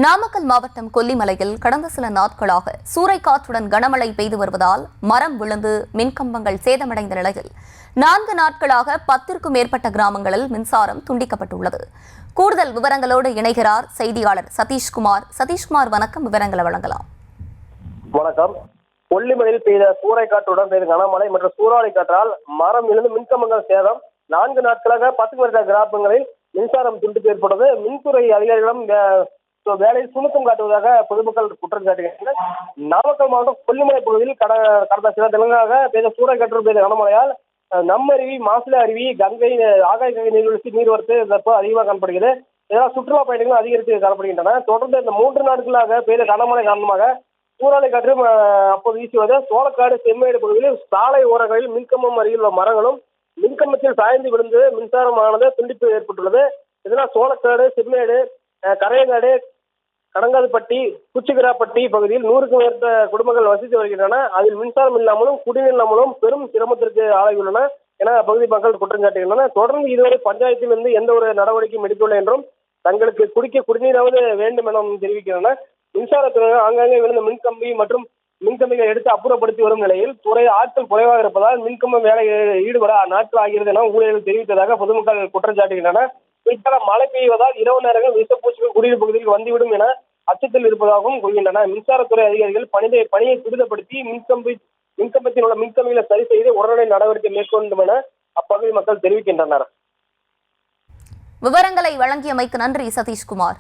நாமக்கல் மாவட்டம் கொல்லிமலையில் கடந்த சில நாட்களாக சூறைக்காற்றுடன் கனமழை பெய்து வருவதால் மரம் விழுந்து மின்கம்பங்கள் சேதமடைந்த நிலையில் 4 நாட்களாக 10க்கும் மேற்பட்ட கிராமங்களில் மின்சாரம் துண்டிக்கப்பட்டுள்ளது. கூடுதல் விவரங்களோடு இணைகிறார் செய்தியாளர் சதீஷ்குமார். சதீஷ்குமார், வணக்கம். விவரங்களை வழங்கலாம். வணக்கம். கொல்லிமலையில் பெய்த சூறைக்காற்றுடன் பெய்த கனமழை மற்றும் சூறாவளி காற்றால் மரம் விழுந்து மின்கம்பங்கள் சேதம். 4 நாட்களாக 10க்கும் மேற்பட்ட கிராமங்களில் மின்சாரம் துண்டிப்பு ஏற்பட்டது. மின்துறை அதிகாரிகளிடம் வேலையில் சுணக்கம் காட்டுவதாக பொதுமக்கள் குற்றம் சாட்டுகின்றனர். நாமக்கல் மாவட்டம் கொல்லிமலை பகுதியில் கடந்த சில தினங்களாக பெய்த சூறைக்காற்று பெய்த கனமழையால் நம்மருவி, மாசில அருவி, கங்கை, ஆகாய கங்கை நீர்வீழ்ச்சி நீர்வரத்து தற்போது அதிகமாக காணப்படுகிறது. இதனால் சுற்றுலா பயணிகளும் அதிகரித்து காணப்படுகின்றன. தொடர்ந்து இந்த 3 நாட்களாக பெய்த கனமழை காரணமாக சூறாவளி காற்று அப்போது வீசுவது சோளக்காடு, செம்மேடு பகுதியில் சாலை ஓரங்களில் மின்கம்பம் அருகில் உள்ள மரங்களும் மின்கம்பத்தில் சாய்ந்து விழுந்து மின்சாரமானது துண்டிப்பு ஏற்பட்டுள்ளது. இதனால் சோளக்காடு, செம்மேடு, கரையங்காடு, கடங்காதுப்பட்டி, குச்சிகிராப்பட்டி பகுதியில் 100க்கும் மேற்பட்ட குடும்பங்கள் வசித்து வருகின்றன. அதில் மின்சாரம் இல்லாமலும் குடிநீர் இல்லாமலும் பெரும் சிரமத்திற்கு ஆளாகியுள்ளன என அப்பகுதி மக்கள் குற்றம் சாட்டுகின்றனர். தொடர்ந்து இதுவரை பஞ்சாயத்திலிருந்து எந்த ஒரு நடவடிக்கையும் எடுக்கவில்லை என்றும் தங்களுக்கு குடிக்க குடிநீராவது வேண்டும் என தெரிவிக்கின்றனர். மின்சாரத்துறையினர் ஆங்காங்கே விழுந்த மின்கம்பி மற்றும் மின்கம்பிகளை எடுத்து அப்புறப்படுத்தி வரும் நிலையில் துறை ஆட்கள் குறைவாக இருப்பதால் மின்கம்பம் வேலையில் ஈடுபட நாட்கள் ஆகிறது என ஊழியர்கள் தெரிவித்ததாக பொதுமக்கள் குற்றம் சாட்டுகின்றனர். குறிப்பாக மழை பெய்வதால் இரவு நேரங்கள் விஷப்பூச்சிகள் குடியிருப்பு பகுதியில் வந்துவிடும் என அச்சத்தில் இருப்பதாகவும் கூறுகின்றனர். மின்சாரத்துறை அதிகாரிகள் பணியை துரிதப்படுத்தி மின்கம்பத்தில் உள்ள மின்கம்பிகளை சரி செய்து உடனடி நடவடிக்கை மேற்கொண்டும் என அப்பகுதி மக்கள் தெரிவிக்கின்றனர். விவரங்களை வழங்கியமைக்கு நன்றி சதீஷ்குமார்.